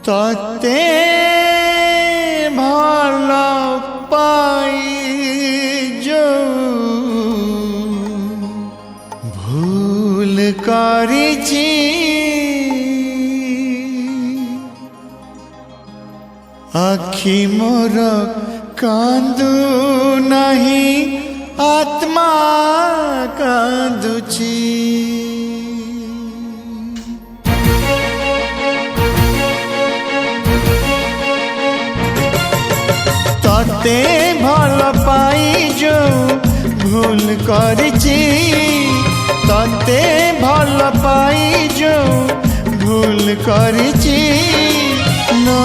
तते भल पाई जो भूल करिछि आखि मोर कांदू नहीं आत्मा कांदुची। तते भल पाई जो भूल करिछि तते भल पाई जो भूल करिछि नो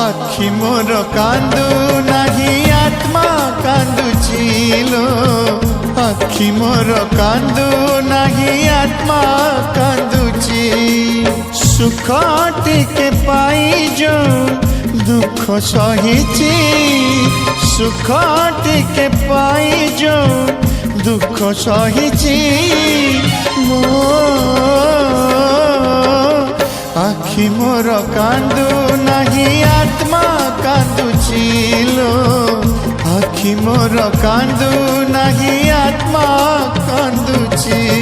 आखि मोर कांदू नहीं आत्मा कांदुची लो आखि मोर कांदू नहीं आत्मा कांदुची। सुख टिके पाई जो दुख सहिछि सुख टिके पाई जो दुख सहिछि मो आखि मोर कांदू नहीं आत्मा कांदुची लो आखि मोर कांदू नहीं आत्मा कांदुची।